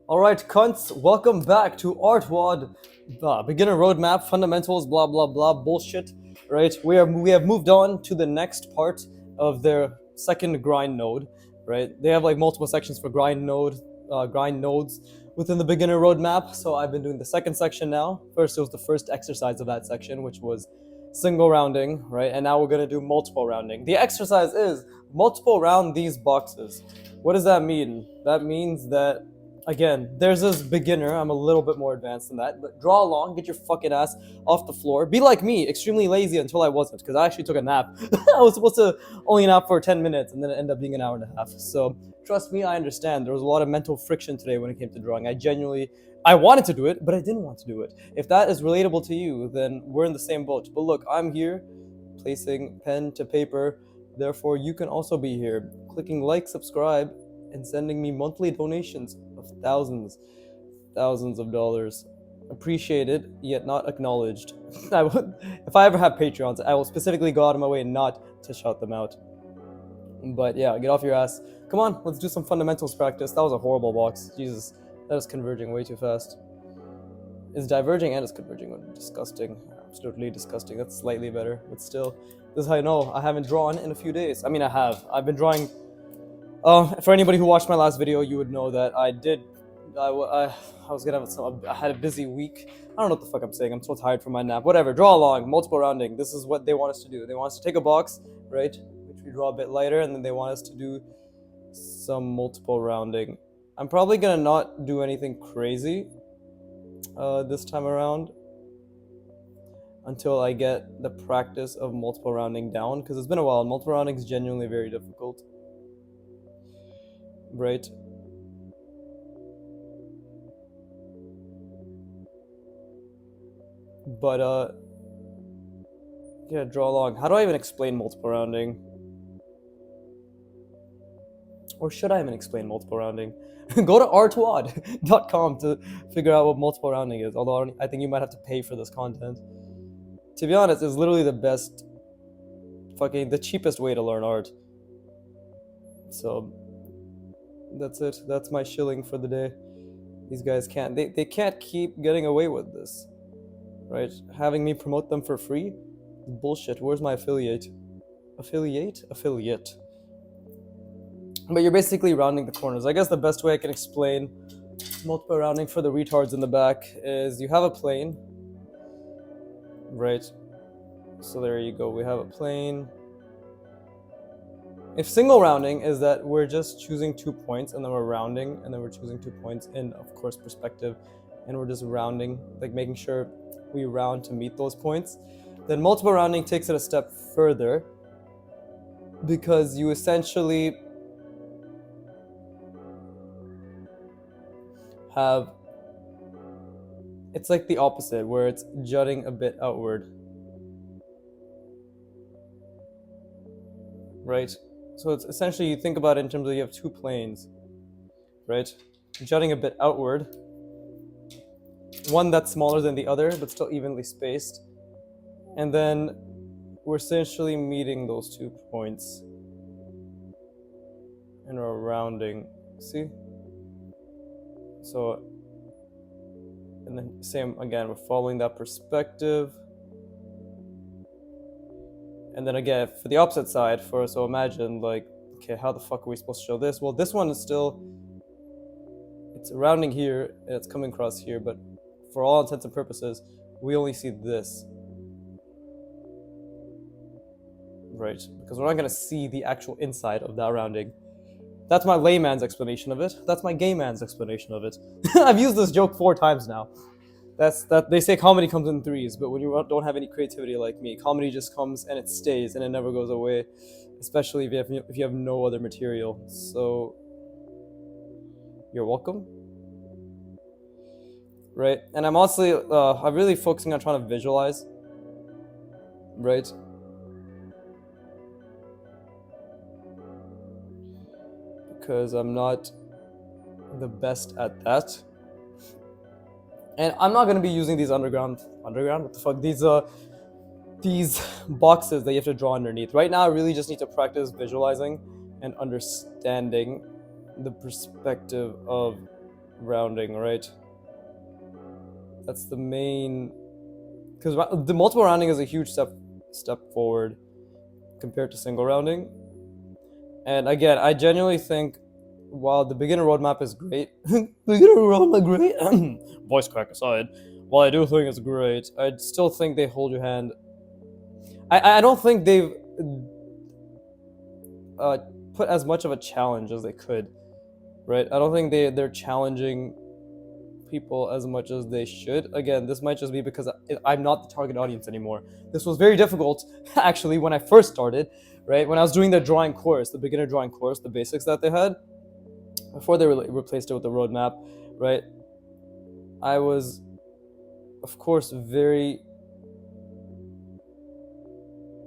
Alright, cunts, welcome back to artwod, beginner roadmap, fundamentals, blah blah blah bullshit. Right? We have moved on to the next part of their second grind node. Right? They have like multiple sections for grind nodes within the beginner roadmap. So I've been doing the second section now. First, it was the first exercise of that section, which was single rounding, right? And now we're gonna do multiple rounding. The exercise is multiple round these boxes. What does that mean? That means that, again, there's this beginner. I'm a little bit more advanced than that. But draw along, get your fucking ass off the floor. Be like me, extremely lazy until I wasn't, because I actually took a nap. I was supposed to only nap for 10 minutes, and then it ended up being an hour and a half. So trust me, I understand. There was a lot of mental friction today when it came to drawing. I wanted to do it, but I didn't want to do it. If that is relatable to you, then we're in the same boat. But look, I'm here, placing pen to paper. Therefore, you can also be here, clicking like, subscribe, and sending me monthly donations of thousands of dollars. Appreciated, yet not acknowledged. If I ever have Patreons, I will specifically go out of my way not to shout them out. But yeah, get off your ass. Come on, let's do some fundamentals practice. That was a horrible box. Jesus, that is converging way too fast. It's diverging and it's converging. Disgusting. Absolutely disgusting. That's slightly better, but still. This is how I know I haven't drawn in a few days. I mean, I have. I've been drawing. For anybody who watched my last video, you would know that I was gonna have I had a busy week. I don't know what the fuck I'm saying. I'm so tired from my nap. Whatever. Draw along. Multiple rounding. This is what they want us to do. They want us to take a box, right, which we draw a bit lighter, and then they want us to do some multiple rounding. I'm probably gonna not do anything crazy this time around until I get the practice of multiple rounding down, because it's been a while. Multiple rounding is genuinely very difficult, right? But yeah, draw along. How do I even explain multiple rounding? Or should I even explain multiple rounding? Go to artwod.com to figure out what multiple rounding is. Although I think you might have to pay for this content. To be honest, it's literally the cheapest way to learn art. So that's it. That's my shilling for the day. These guys they can't keep getting away with this, right? Having me promote them for free? Bullshit. Where's my affiliate? Affiliate. But you're basically rounding the corners. I guess the best way I can explain multiple rounding for the retards in the back is you have a plane, right? So there you go. We have a plane. If single rounding is that we're just choosing 2 points and then we're rounding, and then we're choosing 2 points in, of course, perspective, and we're just rounding, like making sure we round to meet those points, then multiple rounding takes it a step further, because you essentially have, it's like the opposite, where it's jutting a bit outward, right? So it's essentially, you think about it in terms of you have 2 planes, right? Jutting a bit outward, one that's smaller than the other, but still evenly spaced. And then we're essentially meeting those 2 points. And we're rounding, see? So, and then same again, we're following that perspective. And then again, for the opposite side, so imagine like, okay, how the fuck are we supposed to show this? Well, this one is still, it's rounding here and it's coming across here, but for all intents and purposes, we only see this. Right, because we're not gonna see the actual inside of that rounding. That's my layman's explanation of it. That's my gay man's explanation of it. I've used this joke 4 times now. They say comedy comes in threes, but when you don't have any creativity like me, comedy just comes and it stays and it never goes away, especially if you have no other material. So you're welcome. Right, and I'm really focusing on trying to visualize, right? Because I'm not the best at that. And I'm not going to be using these underground, what the fuck, these boxes that you have to draw underneath. Right now, I really just need to practice visualizing and understanding the perspective of rounding, right? That's the main, because the multiple rounding is a huge step forward compared to single rounding. And again, I genuinely think while the beginner roadmap is great, beginner roadmap great, voice crack aside, while I do think it's great, I still think they hold your hand. I don't think they've put as much of a challenge as they could, right? I don't think they're challenging people as much as they should. Again, this might just be because I'm not the target audience anymore. This was very difficult, actually, when I first started, right? When I was doing the drawing course, the beginner drawing course, the basics that they had, before they replaced it with the roadmap, right? I was, of course, very...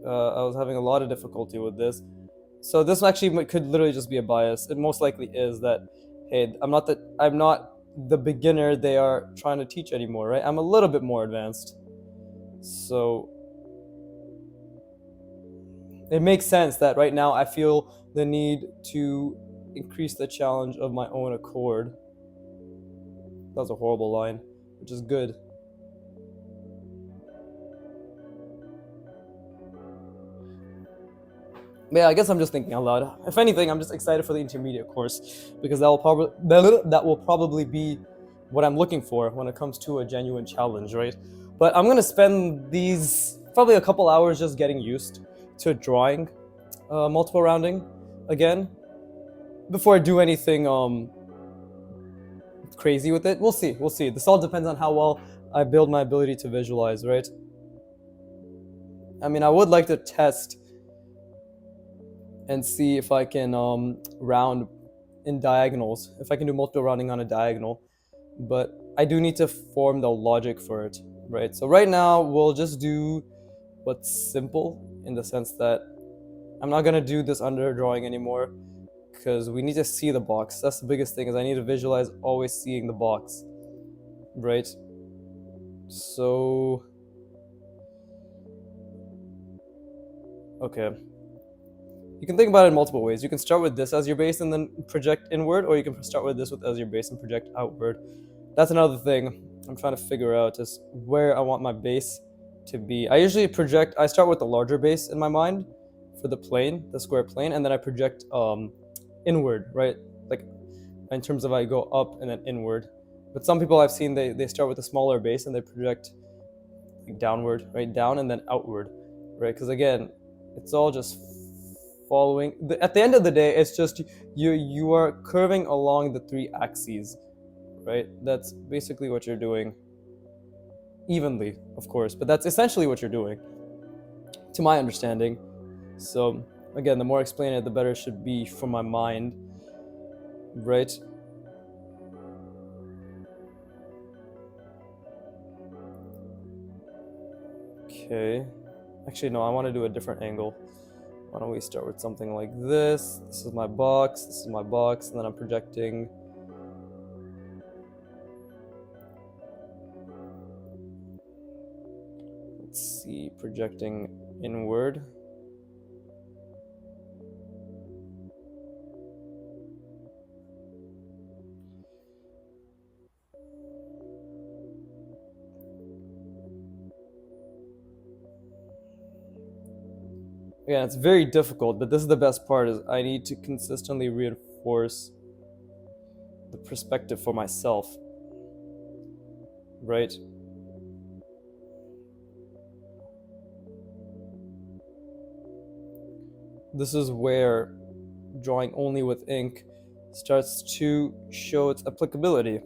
I was having a lot of difficulty with this. So this actually could literally just be a bias. It most likely is that, hey, I'm not the beginner they are trying to teach anymore, right? I'm a little bit more advanced. So it makes sense that right now I feel the need to increase the challenge of my own accord. That was a horrible line, which is good. But yeah, I guess I'm just thinking out loud. If anything, I'm just excited for the intermediate course because that will probably be what I'm looking for when it comes to a genuine challenge, right? But I'm gonna spend these probably a couple hours just getting used to drawing multiple rounding again before I do anything crazy with it. We'll see. This all depends on how well I build my ability to visualize, right? I mean, I would like to test and see if I can round in diagonals, if I can do multiple rounding on a diagonal, but I do need to form the logic for it, right? So right now we'll just do what's simple in the sense that I'm not gonna do this under drawing anymore because we need to see the box. That's the biggest thing, is I need to visualize always seeing the box, right? So okay, you can think about it in multiple ways. You can start with this as your base and then project inward, or you can start with this as your base and project outward. That's another thing I'm trying to figure out, is where I want my base to be. I usually I start with the larger base in my mind for the plane, the square plane, and then I project inward, right? Like in terms of I go up and then inward. But some people I've seen, they start with a smaller base and they project like downward, right? Down and then outward, right? Because again, it's all just following. At the end of the day, it's just you are curving along the three axes, right? That's basically what you're doing. Evenly, of course, but that's essentially what you're doing, to my understanding. So again, the more I explain it, the better it should be for my mind, right? Okay. Actually, no, I want to do a different angle. Why don't we start with something like this? This is my box, this is my box, and then I'm projecting. Let's see, projecting inward. Yeah, it's very difficult, but this is the best part, is I need to consistently reinforce the perspective for myself, right? This is where drawing only with ink starts to show its applicability.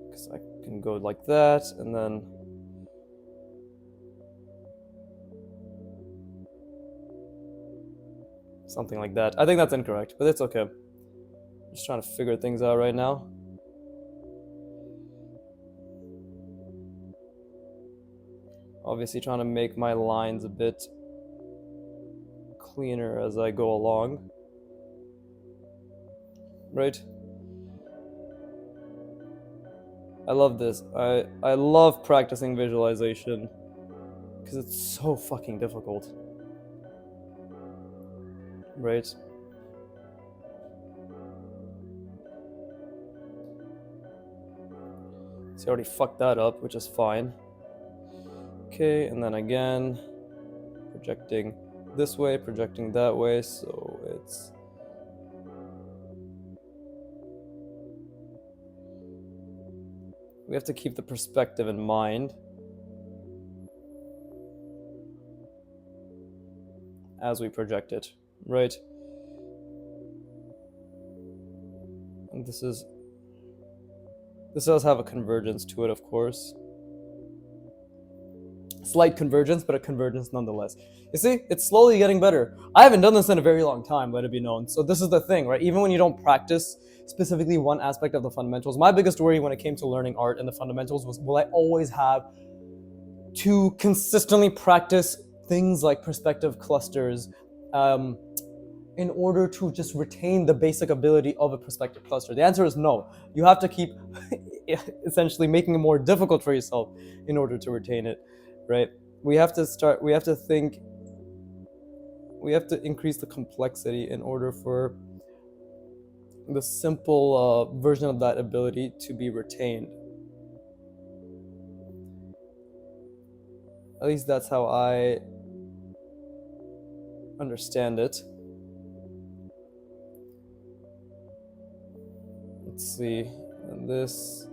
Because I can go like that, and then something like that. I think that's incorrect, but it's okay. I'm just trying to figure things out right now. Obviously trying to make my lines a bit cleaner as I go along, right? I love this. I love practicing visualization because it's so fucking difficult. right? So I already fucked that up, which is fine. Okay, and then again, projecting this way, projecting that way, so it's we have to keep the perspective in mind as we project it, right? And this does have a convergence to it, of course. Slight convergence, but a convergence nonetheless. You see, it's slowly getting better. I haven't done this in a very long time, let it be known. So this is the thing, right? Even when you don't practice specifically one aspect of the fundamentals, my biggest worry when it came to learning art and the fundamentals was, will I always have to consistently practice things like perspective clusters in order to just retain the basic ability of a perspective cluster? The answer is no. You have to keep essentially making it more difficult for yourself in order to retain it, right? We have to increase the complexity in order for the simple version of that ability to be retained. At least that's how I understand it. Let's see, and this.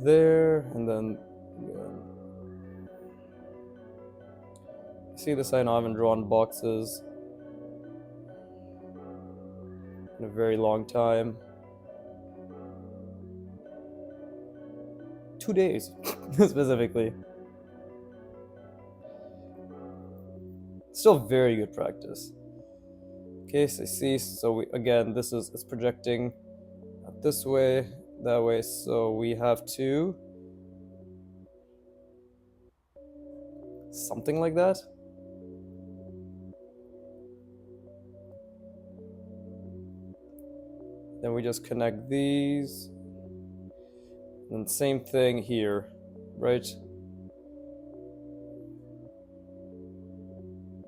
There, and then see this, I know I haven't drawn boxes in a very long time. 2 days, specifically. Still very good practice. Okay, so see, so again, it's projecting this way, that way, so we have to something like that. Then we just connect these, and same thing here, right?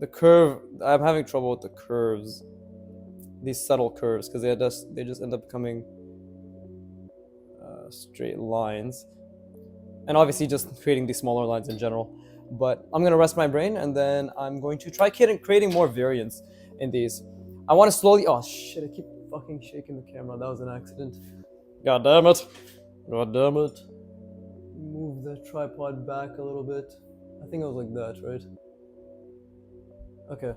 The curve, I'm having trouble with the curves, these subtle curves, because they just end up becoming straight lines, and obviously just creating these smaller lines in general. But I'm gonna rest my brain, and then I'm going to try creating more variance in these. I want to slowly. Oh shit! I keep fucking shaking the camera. That was an accident. God damn it! God damn it! Move the tripod back a little bit. I think it was like that, right? Okay.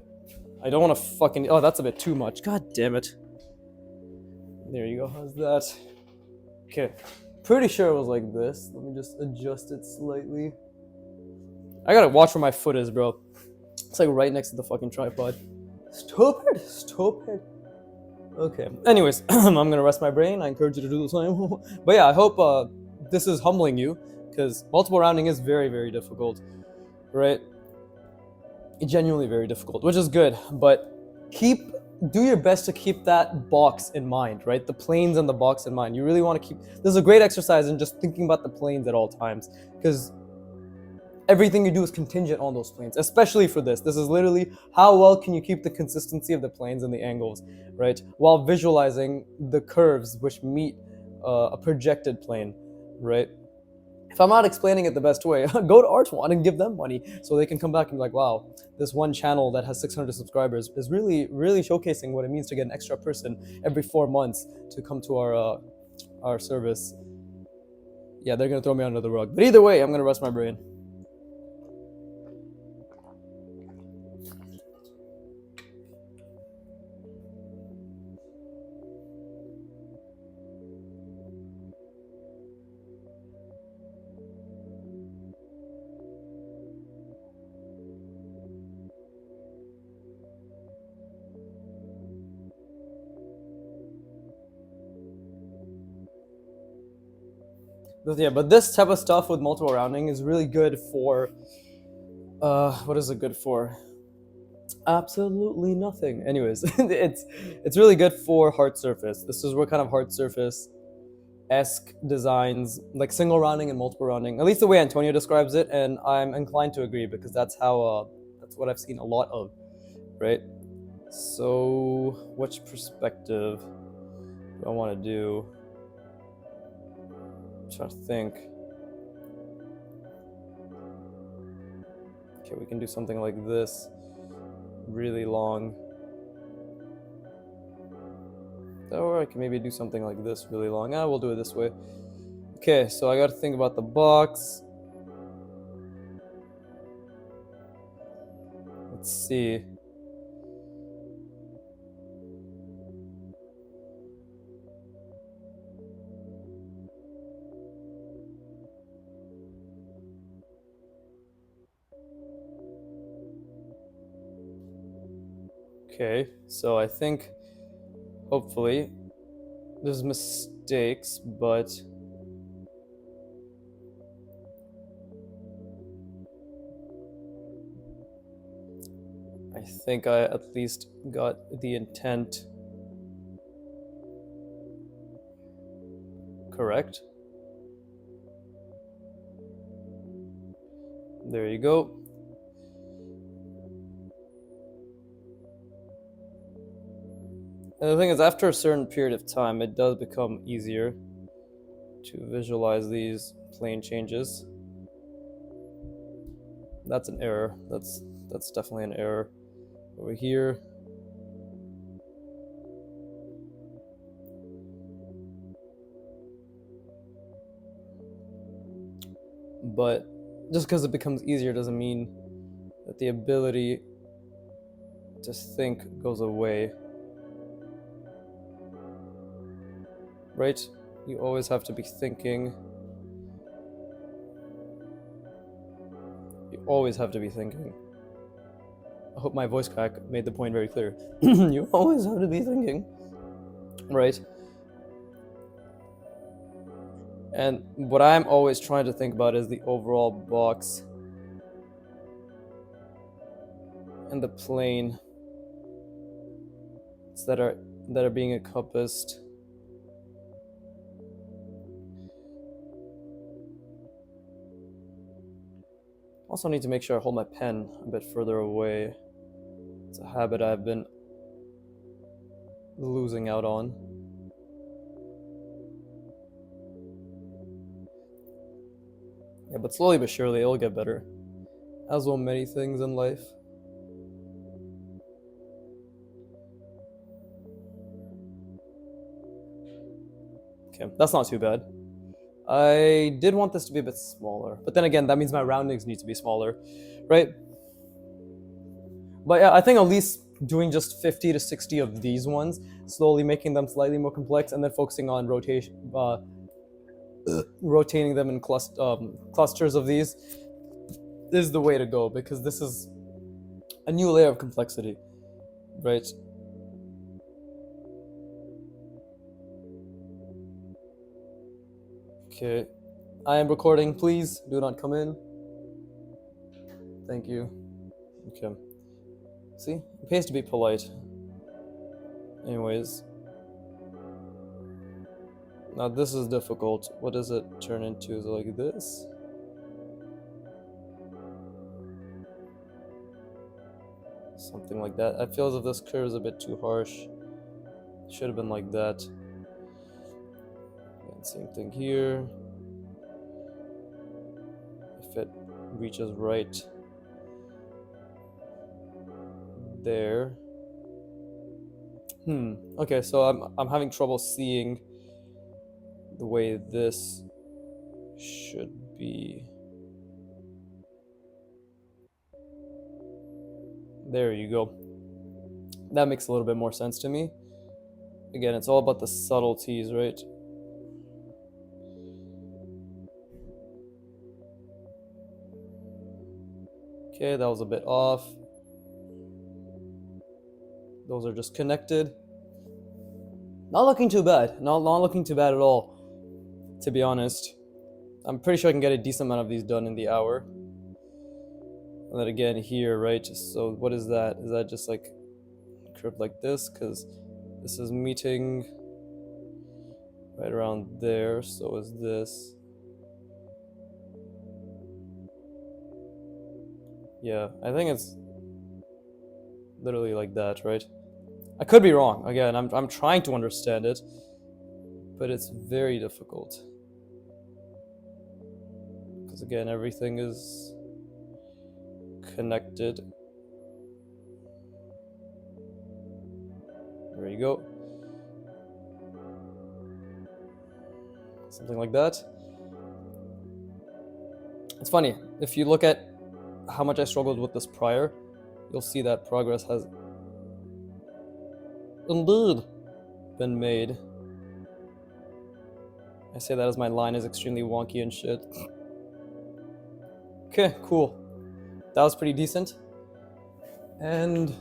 I don't want to fucking. Oh, that's a bit too much. God damn it. There you go. How's that? Okay. Pretty sure it was like this. Let me just adjust it slightly. I gotta watch where my foot is, bro. It's like right next to the fucking tripod. Stupid. Okay. Anyways, I'm gonna rest my brain. I encourage you to do the same. But yeah, I hope this is humbling you, because multiple rounding is very, very difficult, right? Genuinely very difficult, which is good. But do your best to keep that box in mind, right? The planes and the box in mind. You really want to keep. This is a great exercise in just thinking about the planes at all times, because everything you do is contingent on those planes, especially for this. This is literally how well can you keep the consistency of the planes and the angles, right? While visualizing the curves which meet a projected plane, right? If I'm not explaining it the best way, go to artwod and give them money so they can come back and be like, wow, this one channel that has 600 subscribers is really, really showcasing what it means to get an extra person every 4 months to come to our service. Yeah, they're gonna throw me under the rug. But either way, I'm gonna rest my brain. Yeah, but this type of stuff with multiple rounding is really good for, what is it good for? Absolutely nothing. Anyways, it's really good for hard surface. This is what kind of hard surface esque designs, like single rounding and multiple rounding. At least the way Antonio describes it, and I'm inclined to agree because that's how that's what I've seen a lot of, right? So, which perspective do I want to do? I'm trying to think. Okay, we can do something like this, really long. Or I can maybe do something like this, really long. We'll do it this way. Okay, so I got to think about the box. Let's see. Okay, so I think hopefully there's mistakes, but I think I at least got the intent correct. There you go. And the thing is, after a certain period of time, it does become easier to visualize these plane changes. That's an error. That's definitely an error. Over here. But just because it becomes easier doesn't mean that the ability to think goes away. Right? You always have to be thinking. You always have to be thinking. I hope my voice crack made the point very clear. You always have to be thinking. Right? And what I'm always trying to think about is the overall box and the plane that are being encompassed. Also need to make sure I hold my pen a bit further away. It's a habit I've been losing out on. Yeah, but slowly but surely it'll get better. As will many things in life. Okay, that's not too bad. I did want this to be a bit smaller, but then again, that means my roundings need to be smaller, right? But yeah, I think at least doing just 50 to 60 of these ones, slowly making them slightly more complex, and then focusing on rotating them in clusters of these is the way to go, because this is a new layer of complexity, right? Okay, I am recording. Please do not come in. Thank you. Okay. See, it pays to be polite. Anyways. Now this is difficult. What does it turn into? Is it like this? Something like that. I feel as if this curve is a bit too harsh. Should have been like that. And same thing here. If it reaches right there. Okay, so I'm having trouble seeing the way this should be. There you go. That makes a little bit more sense to me. Again, it's all about the subtleties, right? Okay, that was a bit off. Those are just connected. Not looking too bad. Not looking too bad at all, to be honest. I'm pretty sure I can get a decent amount of these done in the hour. And then again here, right? So what is that? Is that just like curved like this? Because this is meeting right around there. So is this. Yeah, I think it's literally like that, right? I could be wrong. Again, I'm trying to understand it, but it's very difficult. Because again, everything is connected. There you go. Something like that. It's funny, if you look at how much I struggled with this prior, you'll see that progress has indeed been made. I say that as my line is extremely wonky and shit. Okay, cool. That was pretty decent. And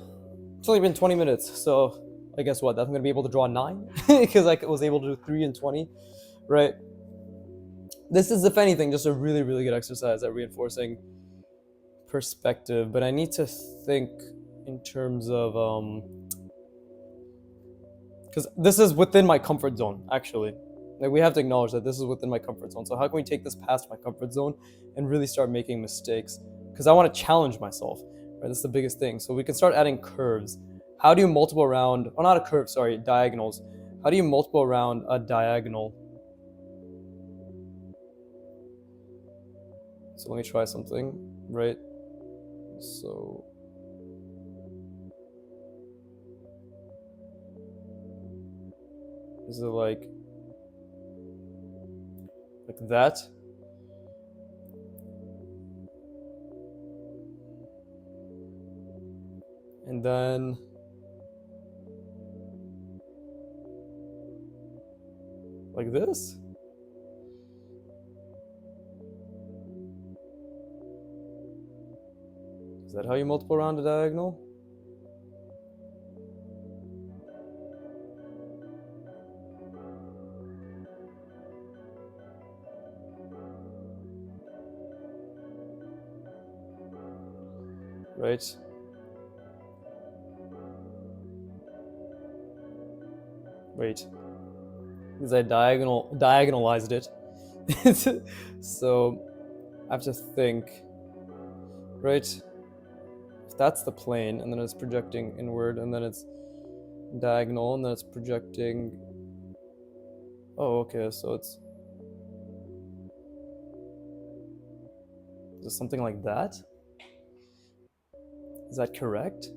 it's only been 20 minutes, so I guess what? I'm gonna be able to draw 9 because I was able to do 3 and 20, right? This is, if anything, just a really, really good exercise at reinforcing perspective. But I need to think in terms of because this is within my comfort zone, actually. Like, we have to acknowledge that this is within my comfort zone. So how can we take this past my comfort zone and really start making mistakes? Because I want to challenge myself, right? That's the biggest thing. So we can start adding curves. How do you multiple around, oh, not a curve, sorry, diagonals. How do you multiple around a diagonal? So let me try something, right? So is it like that? And then like this? Is that how you multiple around a diagonal? Right? Wait. Because I diagonalized it. So I have to think, right? If that's the plane, and then it's projecting inward, and then it's diagonal, and then it's projecting. Oh, okay, so it's. Is it something like that? Is that correct?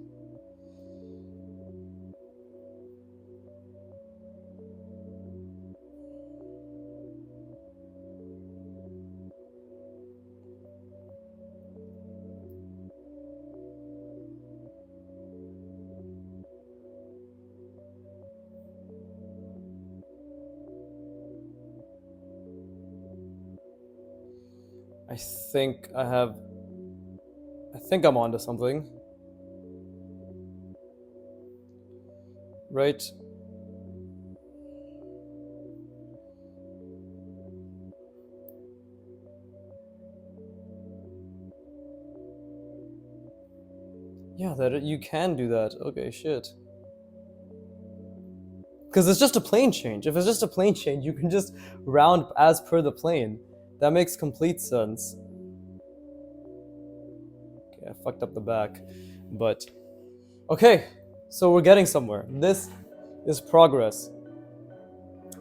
I think I have. I think I'm onto something. Right? Yeah, that you can do that. Okay, shit. Because it's just a plane change. If it's just a plane change, you can just round as per the plane. That makes complete sense. Okay, I fucked up the back. But, okay, so we're getting somewhere. This is progress.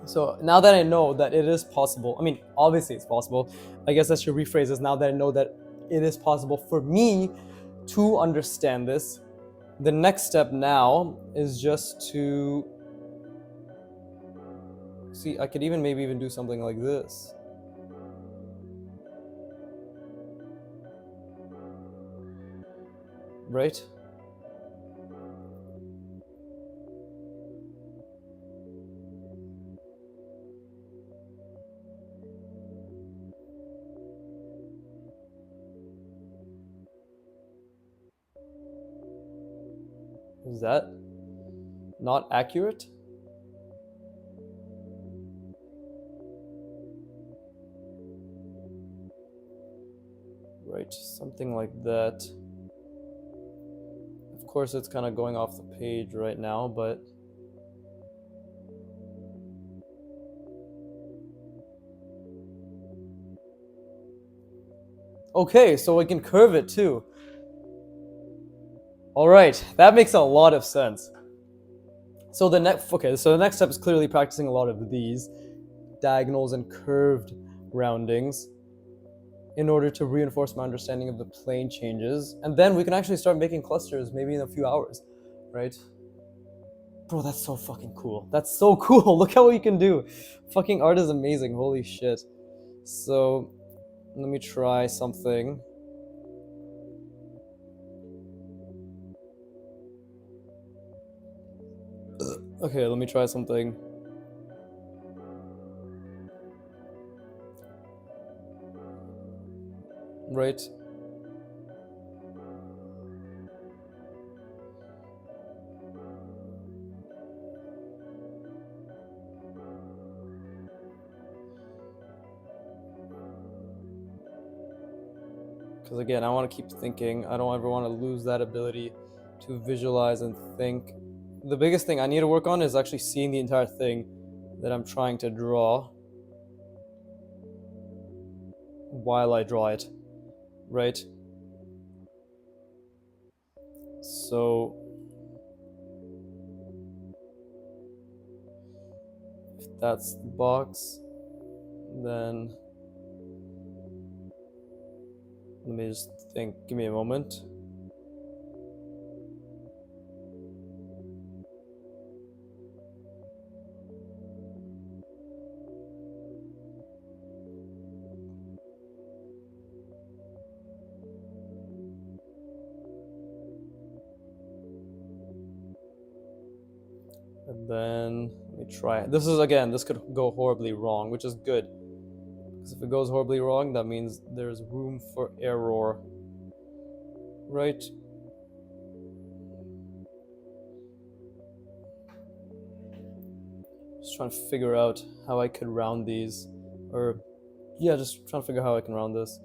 So now that I know that it is possible, I mean, obviously it's possible. I guess I should rephrase this. Now that I know that it is possible for me to understand this, the next step now is just to see. I could even maybe even do something like this. Right? Is that not accurate? Right, something like that. Of course, it's kind of going off the page right now, but Okay, so we can curve it too. All right, that makes a lot of sense. So the next step is clearly practicing a lot of these diagonals and curved roundings in order to reinforce my understanding of the plane changes, and then we can actually start making clusters maybe in a few hours, right? Bro, that's so fucking cool. That's so cool. Look at what you can do. Fucking art is amazing. Holy shit. So let me try something. Okay, let me try something. Right? Because again, I want to keep thinking. I don't ever want to lose that ability to visualize and think. The biggest thing I need to work on is actually seeing the entire thing that I'm trying to draw while I draw it, right? So if that's the box, then let me just think. Give me a moment. And then let me try. This could go horribly wrong, which is good. Because if it goes horribly wrong, that means there's room for error. Right? Just trying to figure out how I could round these. Or, yeah, just trying to figure out how I can round this.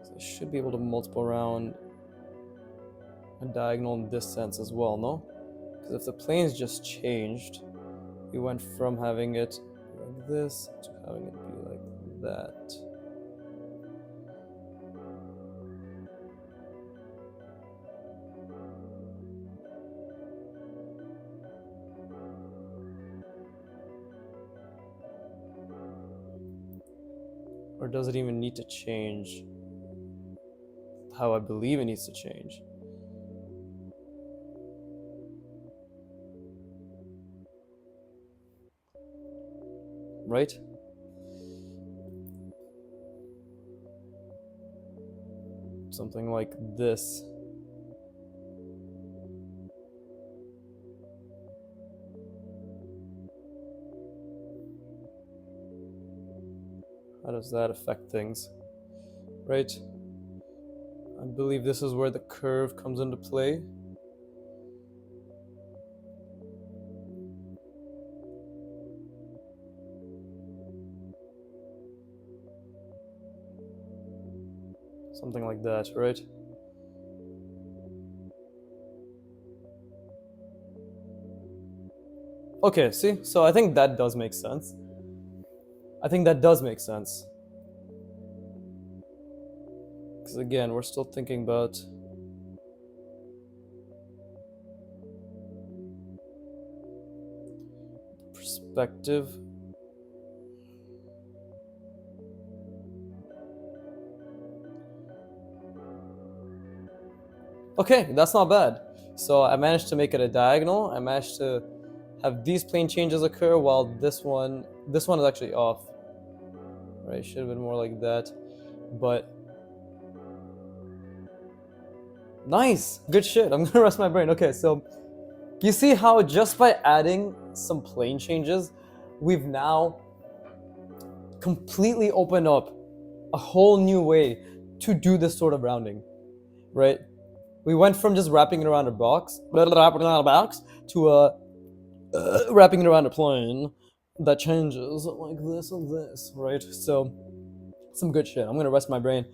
So I should be able to multiple round a diagonal in this sense as well, no? Because if the planes just changed, we went from having it like this to having it be like that. Or does it even need to change how I believe it needs to change? Right? Something like this. How does that affect things? Right? I believe this is where the curve comes into play. Something like that, right? Okay, see? So I think that does make sense. Because again, we're still thinking about perspective. Okay, that's not bad. So I managed to make it a diagonal. I managed to have these plane changes occur while this one is actually off. Right, should have been more like that. But nice, good shit. I'm gonna rest my brain. Okay, so you see how just by adding some plane changes, we've now completely opened up a whole new way to do this sort of rounding, right? We went from just wrapping it around a box, to wrapping it around a plane that changes like this and this, right? So, some good shit. I'm gonna rest my brain.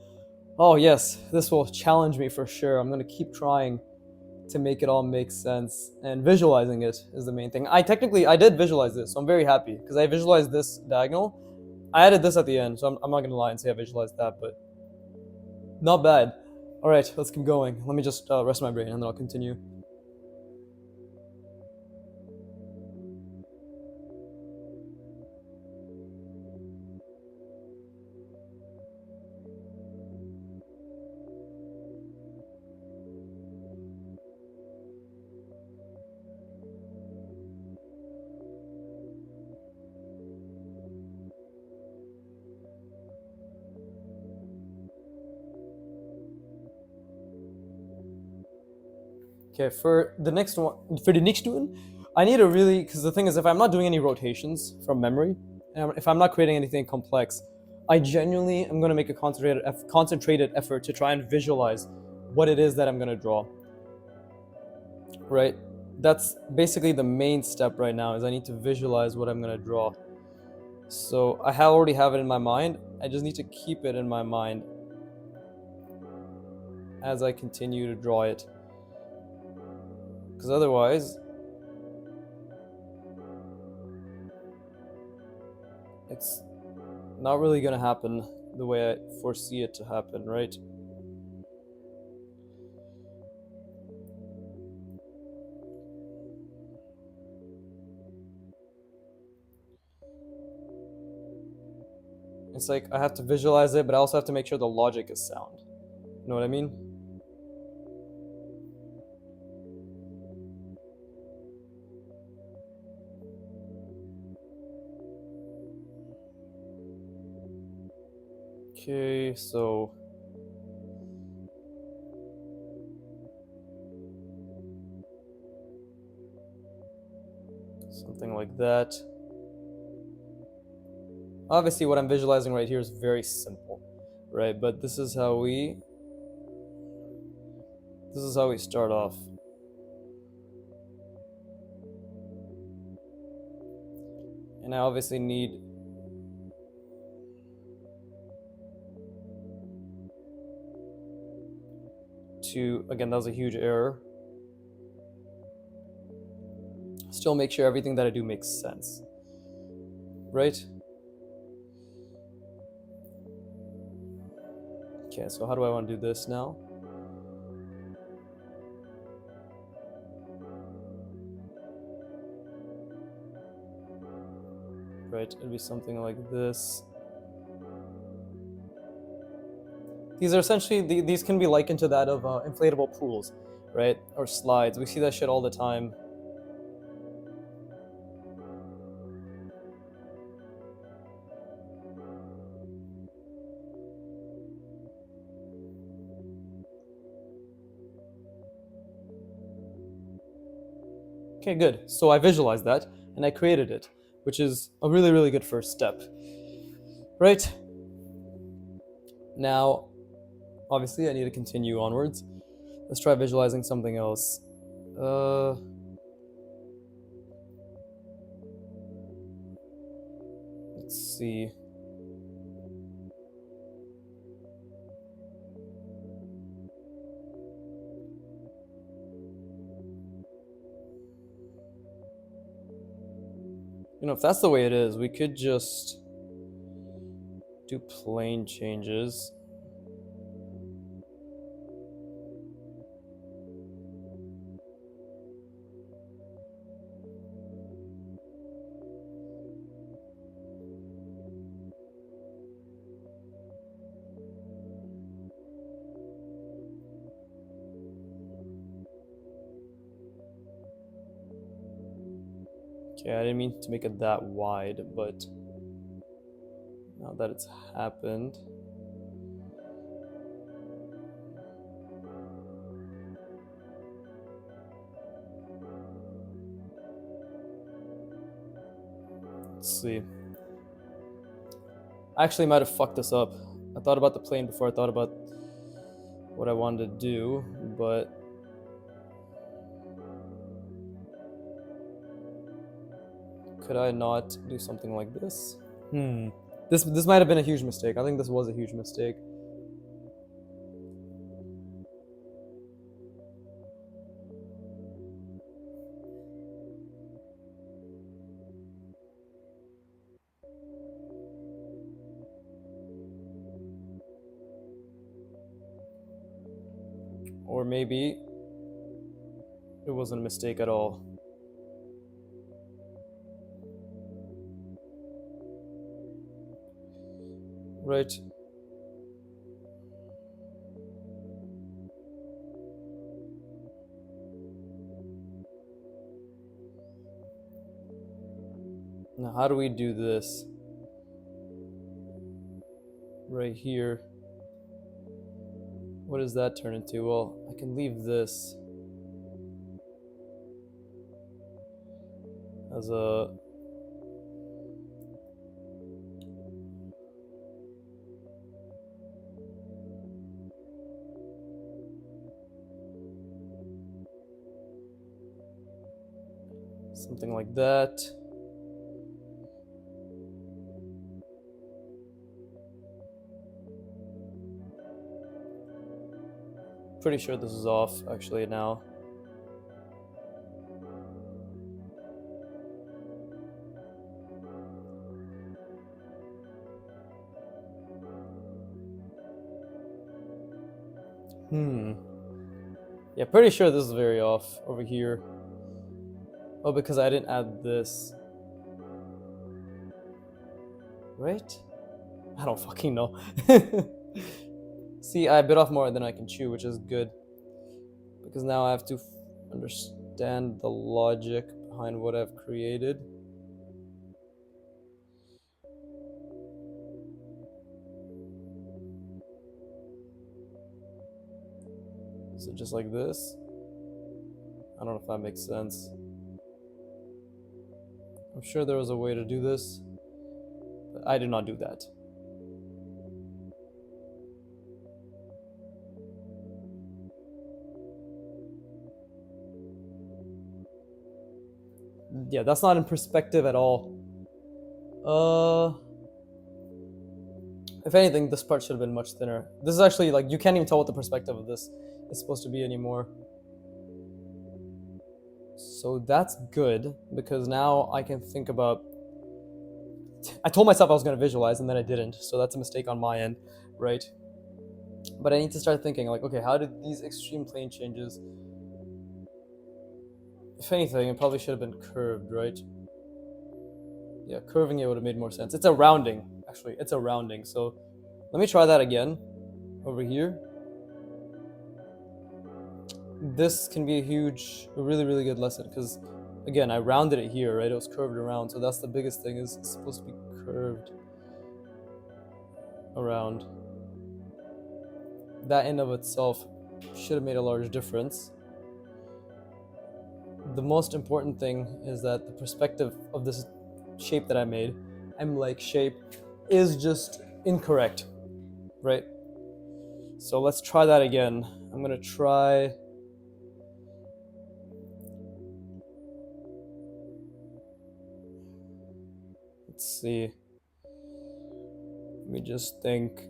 Oh yes, this will challenge me for sure. I'm gonna keep trying to make it all make sense, and visualizing it is the main thing. I did visualize this, so I'm very happy because I visualized this diagonal. I added this at the end, so I'm not gonna lie and say I visualized that, but not bad. All right, let's keep going. Let me just rest my brain and then I'll continue. Okay, for the next one, I need to really, because the thing is, if I'm not doing any rotations from memory, and if I'm not creating anything complex, I genuinely am going to make a concentrated effort to try and visualize what it is that I'm going to draw. Right? That's basically the main step right now, is I need to visualize what I'm going to draw. So I already have it in my mind. I just need to keep it in my mind as I continue to draw it. Because otherwise, it's not really going to happen the way I foresee it to happen, right? It's like I have to visualize it, but I also have to make sure the logic is sound. You know what I mean? Okay, so something like that. Obviously, what I'm visualizing right here is very simple, right? But this is how we start off. And I obviously need to, again, that was a huge error. Still make sure everything that I do makes sense, right? Okay, so how do I want to do this now? Right, it'd be something like this. These are essentially, these can be likened to that of inflatable pools, right? Or slides. We see that shit all the time. Okay, good. So I visualized that and I created it, which is a really, really good first step. Right? Now, obviously, I need to continue onwards. Let's try visualizing something else. Let's see. You know, if that's the way it is, we could just do plane changes. Okay, I didn't mean to make it that wide, but now that it's happened, let's see. I actually might have fucked this up. I thought about the plane before I thought about what I wanted to do, but could I not do something like this? This might have been a huge mistake. I think this was a huge mistake. Or maybe it wasn't a mistake at all. Right. Now, how do we do this? Right here. What does that turn into? Well, I can leave this as a something like that. Pretty sure this is off actually now. Yeah, pretty sure this is very off over here. Oh, because I didn't add this. Right? I don't fucking know. See, I bit off more than I can chew, which is good. Because now I have to understand the logic behind what I've created. Is it just like this? I don't know if that makes sense. I'm sure there was a way to do this, but I did not do that. Yeah, that's not in perspective at all. If anything, this part should have been much thinner. This is actually like, you can't even tell what the perspective of this is supposed to be anymore. So that's good, because now I can think about... I told myself I was going to visualize and then I didn't, so that's a mistake on my end, right? But I need to start thinking like, okay, how did these extreme plane changes... If anything, it probably should have been curved, right? Yeah, curving it would have made more sense. It's a rounding, actually. It's a rounding, so let me try that again over here. This can be a really, really good lesson, because again, I rounded it here, right? It was curved around, so that's the biggest thing, is it's supposed to be curved around. That in of itself should have made a large difference. The most important thing is that the perspective of this shape that I made, M-like shape, is just incorrect, right? So let's try that again. I'm gonna try... Let's see. Let me just think.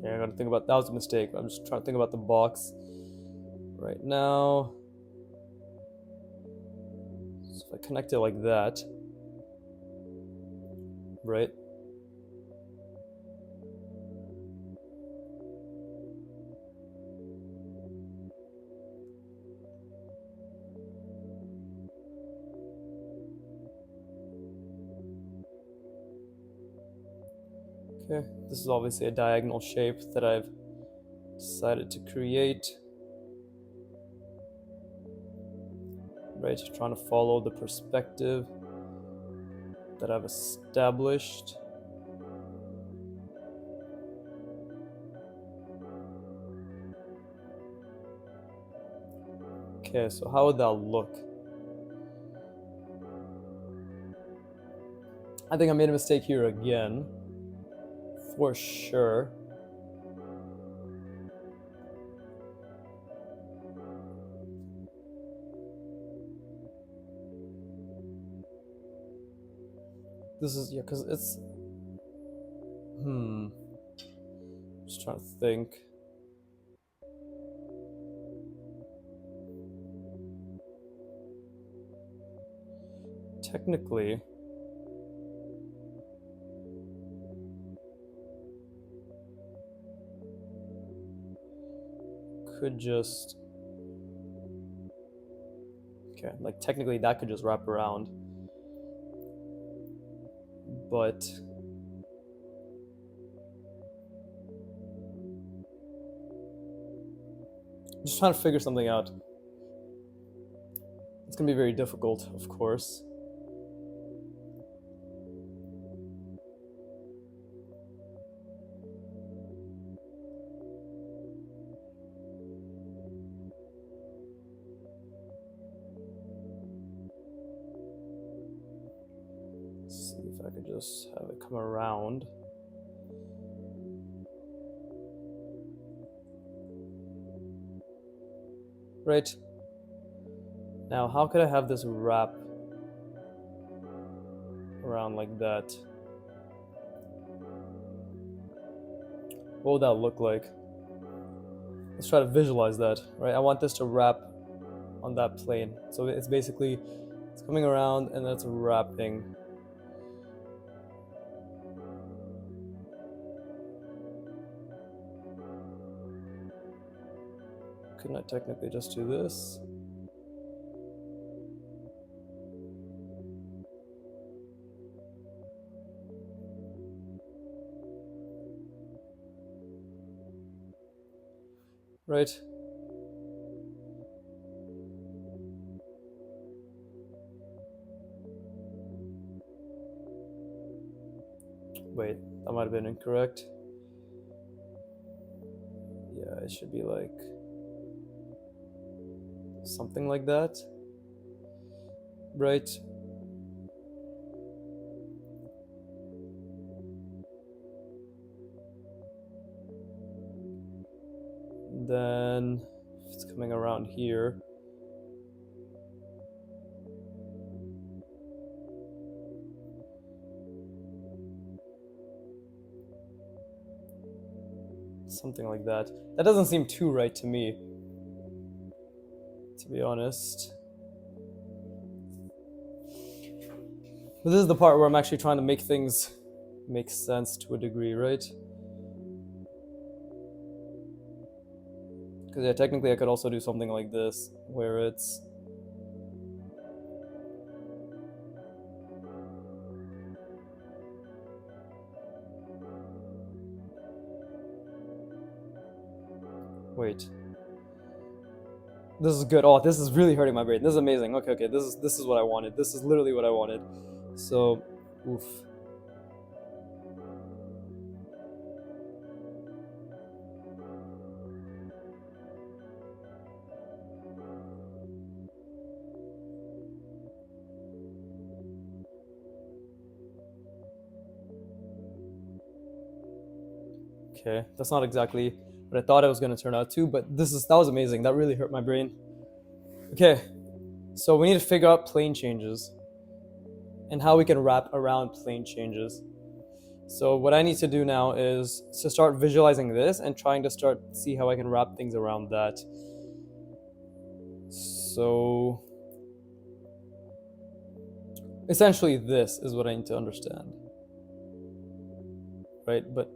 Okay, I gotta think about... That was a mistake. I'm just trying to think about the box right now. So if I connect it like that, right? Okay, this is obviously a diagonal shape that I've decided to create. Right, trying to follow the perspective that I've established. Okay, so how would that look? I think I made a mistake here again, for sure. This is, yeah, because it's, just trying to think. Technically, could just, okay, like technically that could just wrap around, but I'm just trying to figure something out. It's gonna be very difficult, of course. Let's see if I could just have it come around. Right. Now, how could I have this wrap around like that? What would that look like? Let's try to visualize that, right? I want this to wrap on that plane. So it's basically, it's coming around and that's wrapping. Couldn't I technically just do this? Right? Wait, that might have been incorrect. Yeah, it should be like something like that. Right? Then if it's coming around here, something like that. That doesn't seem too right to me, to be honest. But this is the part where I'm actually trying to make things make sense to a degree, right? Because yeah, technically I could also do something like this, where it's wait. This is good. Oh, this is really hurting my brain. This is amazing. Okay, okay. This is what I wanted. This is literally what I wanted. So, oof. Okay, that's not exactly what I thought it was going to turn out to, but that was amazing. That really hurt my brain. Okay, so we need to figure out plane changes and how we can wrap around plane changes. So what I need to do now is to start visualizing this and trying to see how I can wrap things around that. So essentially this is what I need to understand. Right, but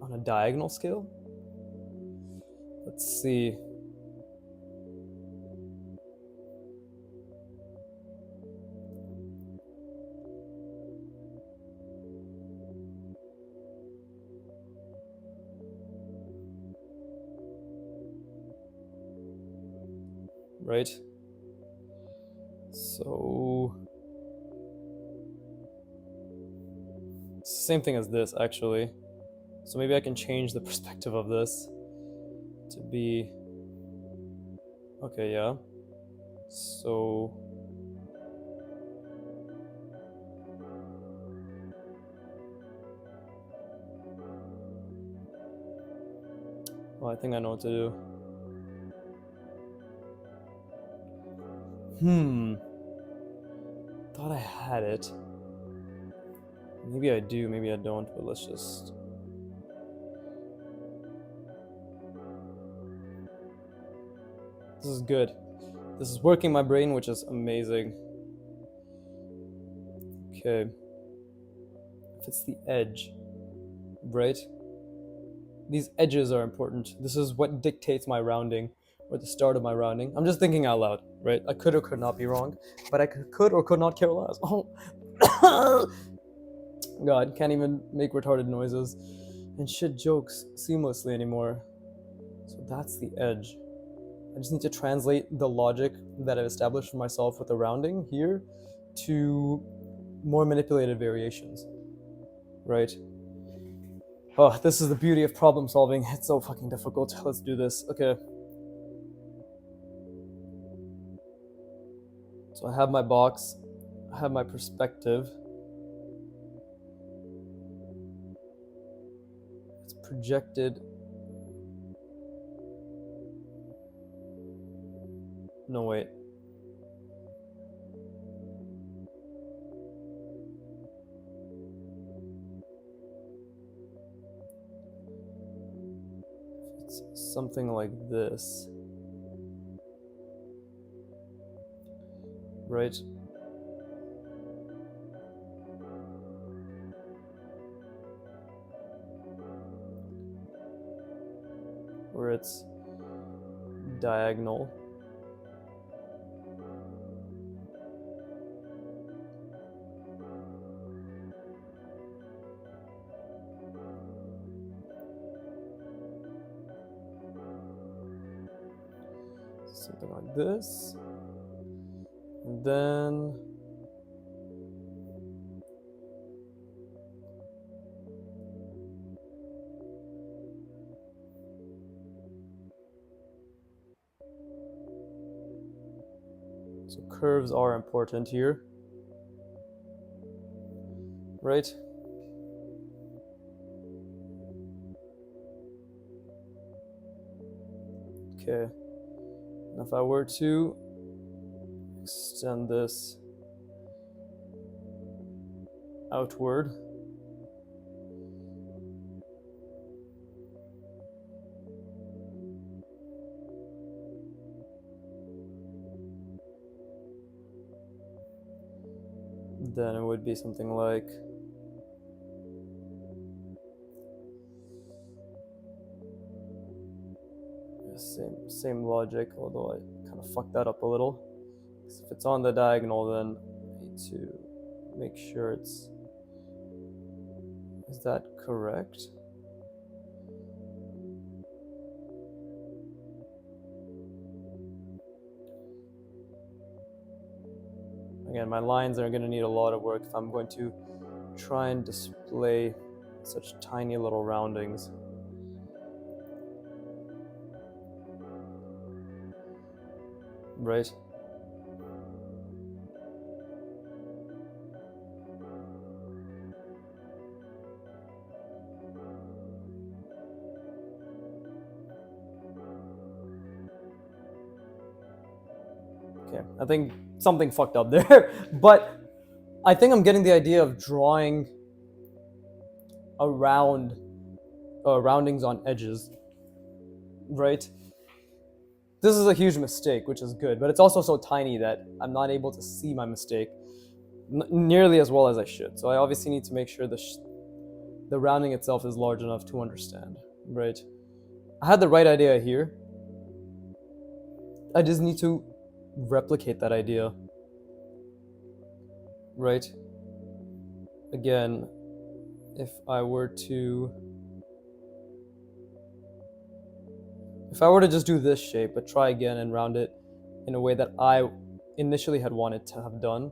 on a diagonal scale? Let's see. Right? So it's the same thing as this, actually. So maybe I can change the perspective of this to be... Okay, yeah. So... Well, I think I know what to do. Thought I had it. Maybe I do, maybe I don't, but let's just... This is good. This is working my brain, which is amazing. Okay. If it's the edge, right? These edges are important. This is what dictates my rounding, or the start of my rounding. I'm just thinking out loud, right? I could or could not be wrong, but I could or could not care less. Oh, God, can't even make retarded noises and shit jokes seamlessly anymore. So that's the edge. I just need to translate the logic that I've established for myself with the rounding here to more manipulated variations, right? Oh, this is the beauty of problem solving. It's so fucking difficult. Let's do this. Okay. So I have my box. I have my perspective. It's projected. No, wait. It's something like this. Right? Where it's diagonal. Something like this. And then so curves are important here, right? Okay. And if I were to extend this outward, then it would be something like same logic, although I kind of fucked that up a little. If it's on the diagonal, then I need to make sure it's... Is that correct? Again, my lines are going to need a lot of work if I'm going to try and display such tiny little roundings. Right? Okay, I think something fucked up there, but I think I'm getting the idea of drawing around roundings on edges, right? This is a huge mistake, which is good, but it's also so tiny that I'm not able to see my mistake nearly as well as I should. So I obviously need to make sure the rounding itself is large enough to understand, right? I had the right idea here. I just need to replicate that idea, right? Again, if I were to just do this shape, but try again and round it in a way that I initially had wanted to have done.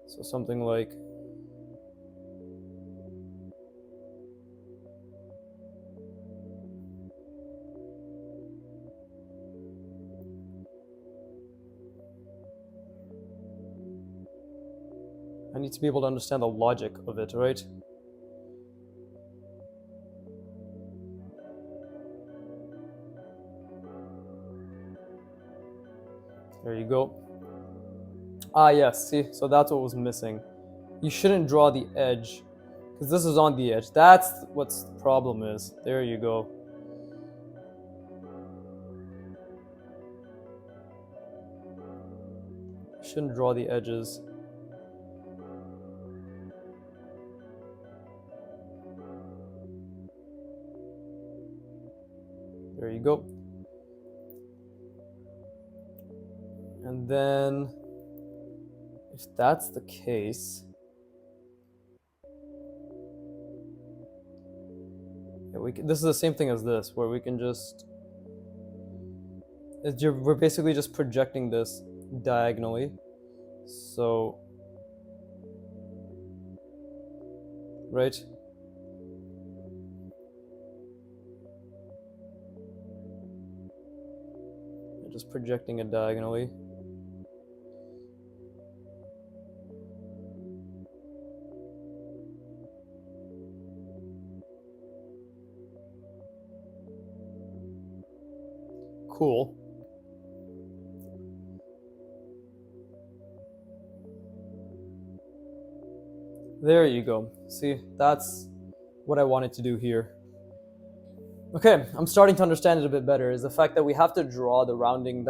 So something like I need to be able to understand the logic of it, right? There you go. Ah, yes, see, so that's what was missing. You shouldn't draw the edge, because this is on the edge. That's what the problem is. There you go. Shouldn't draw the edges. There you go. And then, if that's the case, yeah, this is the same thing as this, where we can just, we're basically just projecting this diagonally. So, right? Just projecting it diagonally. Cool. There you go. See, that's what I wanted to do here. Okay, I'm starting to understand it a bit better, is the fact that we have to draw the rounding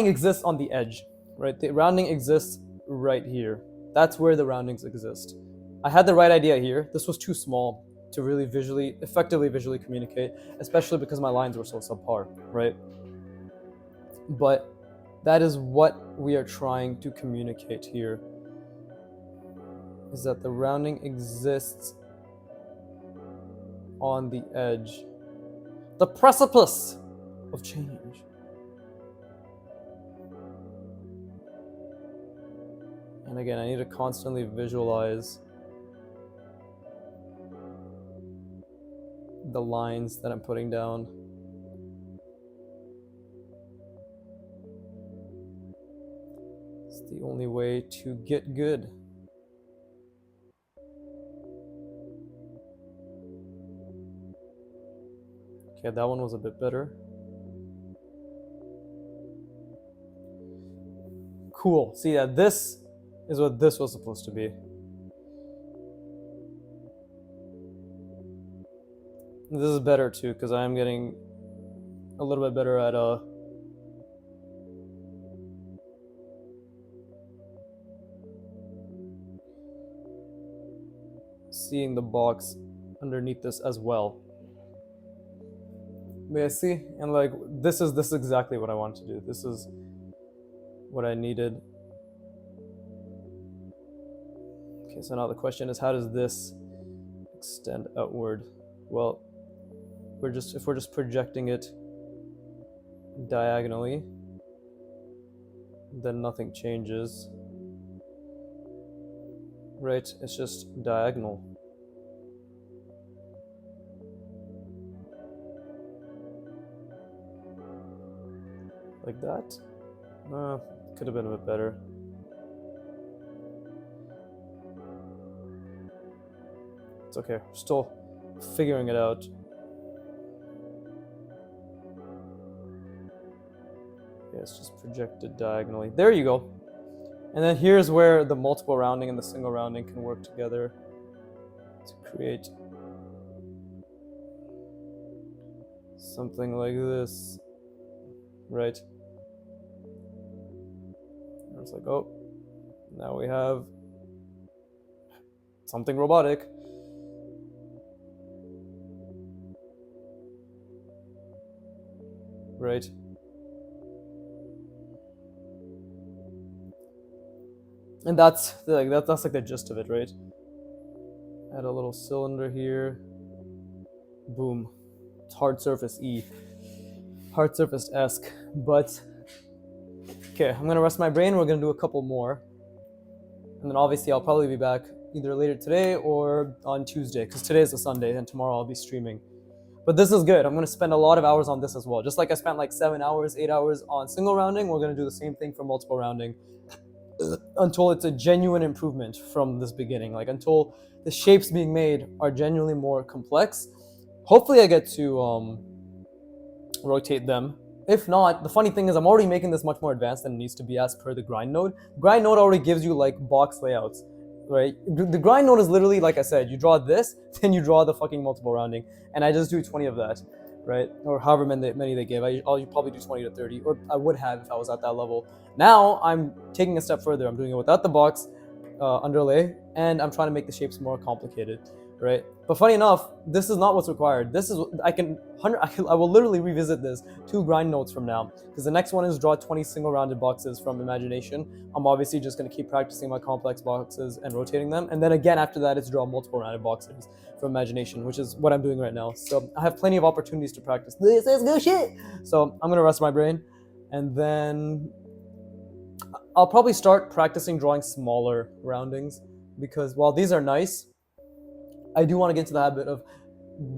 exists on the edge, right? The rounding exists right here. That's where the roundings exist. I had the right idea here. This was too small to really effectively visually communicate, especially because my lines were so subpar, right? But that is what we are trying to communicate here, is that the rounding exists on the edge, the precipice of change. And again, I need to constantly visualize the lines that I'm putting down. It's the only way to get good. Okay, that one was a bit better. Cool. See, that this is what this was supposed to be. This is better too, because I am getting a little bit better at seeing the box underneath this as well. May I see? And like this is exactly what I want to do. This is what I needed. Okay, so now the question is, how does this extend outward? Well, if we're just projecting it diagonally, then nothing changes. Right? It's just diagonal. Like that? Could have been a bit better. It's okay, we're still figuring it out. Yeah, it's just projected diagonally. There you go. And then here's where the multiple rounding and the single rounding can work together to create something like this, right? And it's like, oh, now we have something robotic. Right? And that's like the gist of it, right? Add a little cylinder here. Boom. It's hard surface E. Hard surface-esque. But okay, I'm gonna rest my brain. We're gonna do a couple more. And then obviously I'll probably be back either later today or on Tuesday, because today is a Sunday and tomorrow I'll be streaming. But this is good. I'm gonna spend a lot of hours on this as well. Just like I spent like 7 hours, 8 hours on single rounding, we're gonna do the same thing for multiple rounding until it's a genuine improvement from this beginning. Like until the shapes being made are genuinely more complex. Hopefully I get to rotate them If not, the funny thing is I'm already making this much more advanced than it needs to be as per the grind node. Grind node already gives you like box layouts, right? The grind node is literally, like I said, you draw this, then you draw the fucking multiple rounding, and I just do 20 of that, right? Or however many they give. I'll probably do 20 to 30, or I would have if I was at that level. Now I'm taking a step further. I'm doing it without the box underlay, and I'm trying to make the shapes more complicated, right? But funny enough, this is not what's required. This is I will literally revisit this 2 grind notes from now, because the next one is draw 20 single rounded boxes from imagination. I'm obviously just going to keep practicing my complex boxes and rotating them, and then again after that it's draw multiple rounded boxes from imagination, which is what I'm doing right now. So I have plenty of opportunities to practice. This is good shit. So I'm gonna rest my brain, and then I'll probably start practicing drawing smaller roundings, because while these are nice, I do want to get into the habit of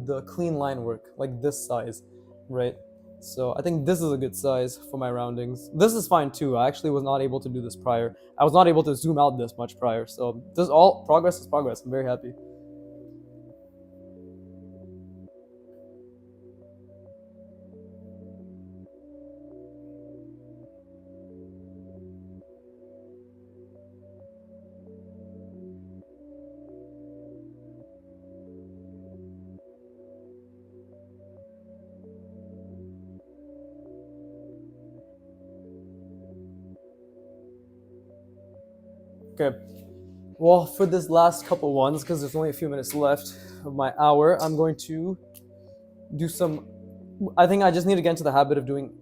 the clean line work, like this size, right? So I think this is a good size for my roundings. This is fine too. I actually was not able to do this prior. I was not able to zoom out this much prior. So this all progress is progress. I'm very happy. Okay. Well, for this last couple ones, because there's only a few minutes left of my hour, I'm going to do some. I think I just need to get into the habit of doing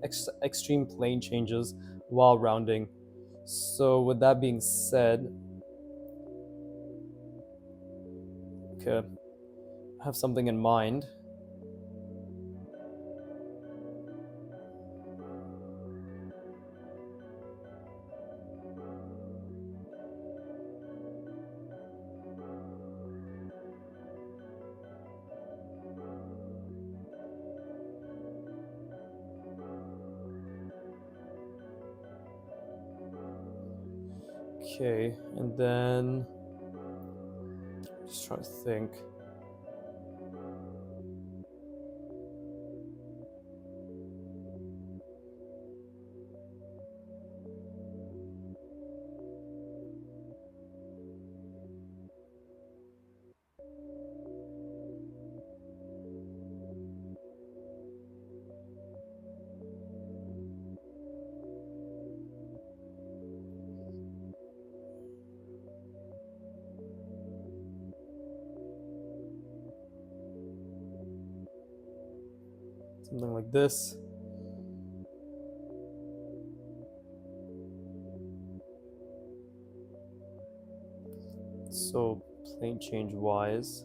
extreme plane changes while rounding. So, with that being said, okay, I have something in mind. Okay, and then just trying to think. Something like this. So plane change wise.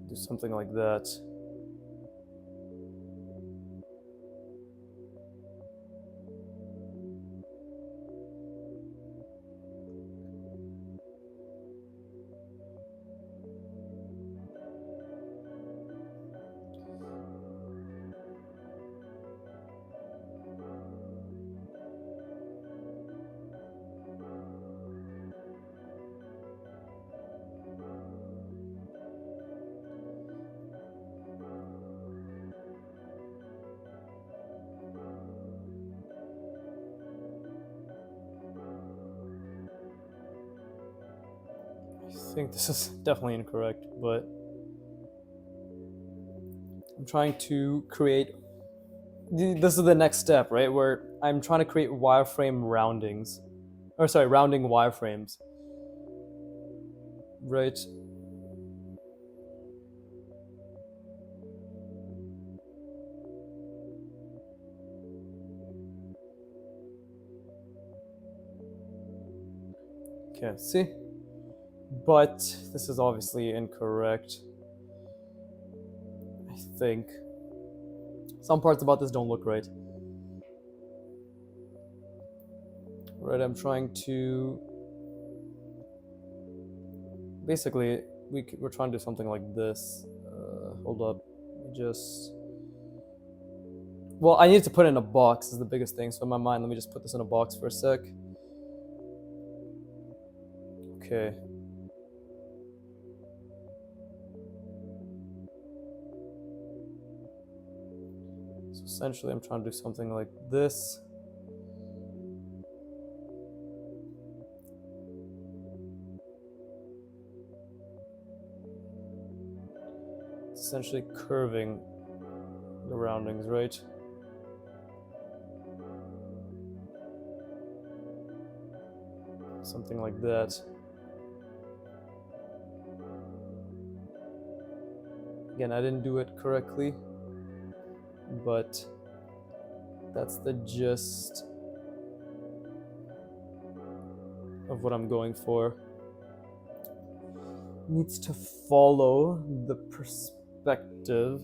Do something like that. I think this is definitely incorrect, but I'm trying to create. This is the next step, right? Where I'm trying to create wireframe roundings, or sorry, rounding wireframes, right? Okay, see? But this is obviously incorrect. I think some parts about this don't look right. Right, I'm trying to. Basically, we're trying to do something like this. Hold up. just... Well, I need to put it in a box is the biggest thing. So in my mind, let me just put this in a box for a sec. Okay. So essentially, I'm trying to do something like this. It's essentially curving the roundings, right? Something like that. Again, I didn't do it correctly, but that's the gist of what I'm going for. Needs to follow the perspective.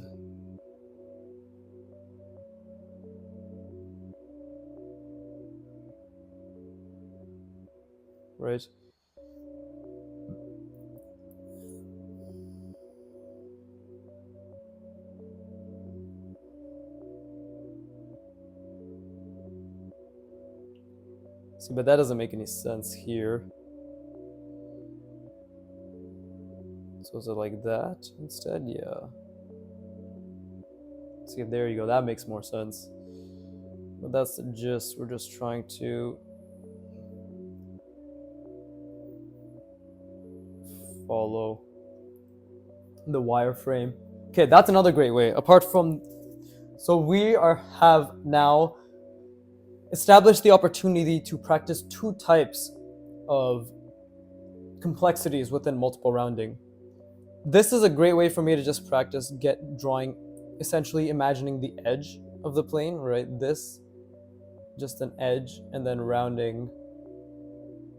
Right? See, but that doesn't make any sense here. So is it like that instead? Yeah. See, there you go. That makes more sense. But that's the gist. We're just trying to follow the wireframe. Okay, that's another great way. Apart from... So we have now established the opportunity to practice two types of complexities within multiple rounding. This is a great way for me to just practice drawing, essentially imagining the edge of the plane, right? This, just an edge, and then rounding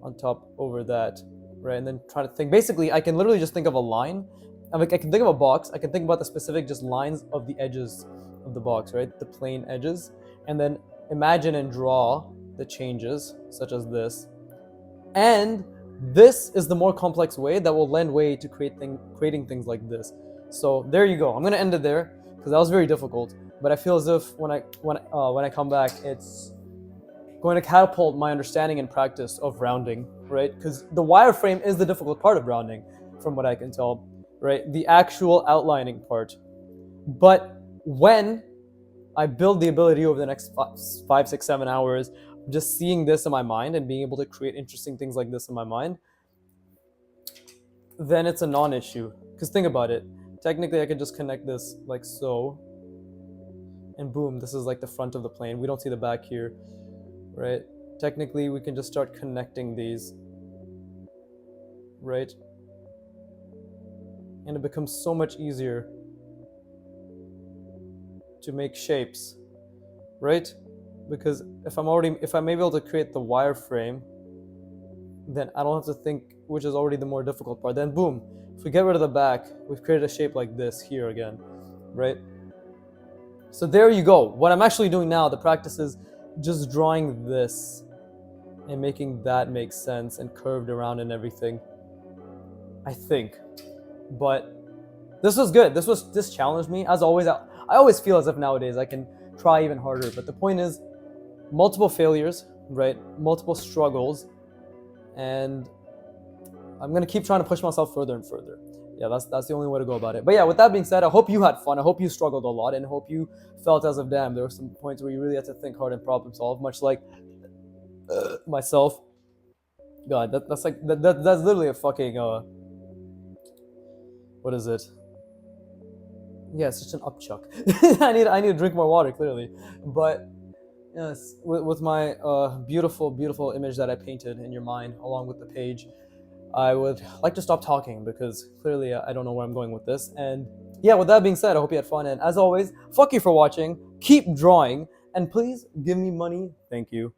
on top over that, right? And then try to think. Basically, I can literally just think of a line. I can think of a box. I can think about the specific just lines of the edges of the box, right? The plane edges, and then imagine and draw the changes, such as this. And this is the more complex way that will lend way to creating things like this. So there you go. I'm gonna end it there because that was very difficult. But I feel as if when I come back, it's going to catapult my understanding and practice of rounding, right? Because the wireframe is the difficult part of rounding, from what I can tell, right? The actual outlining part. But when I build the ability over the next 5, 6, 7 hours, just seeing this in my mind and being able to create interesting things like this in my mind, then it's a non-issue. Because think about it. Technically, I could just connect this like so. And boom, this is like the front of the plane. We don't see the back here, right? Technically, we can just start connecting these, right? And it becomes so much easier to make shapes, right? Because if I'm able to create the wireframe, then I don't have to think, which is already the more difficult part. Then boom, if we get rid of the back, we've created a shape like this here again, right? So there you go. What I'm actually doing now, the practice is just drawing this and making that make sense and curved around and everything, I think. But this was good. This challenged me. As always, I always feel as if nowadays I can try even harder. But the point is, multiple failures, right? Multiple struggles. And I'm going to keep trying to push myself further and further. Yeah, that's the only way to go about it. But yeah, with that being said, I hope you had fun. I hope you struggled a lot, and I hope you felt as if, damn, there were some points where you really had to think hard and problem solve, much like myself. God, that's literally a fucking what is it? Yeah, it's just an upchuck. I need to drink more water, clearly. But yes, with my beautiful image that I painted in your mind along with the page, I would like to stop talking because clearly I don't know where I'm going with this. And yeah, with that being said, I hope you had fun. And as always, fuck you for watching. Keep drawing. And please give me money. Thank you.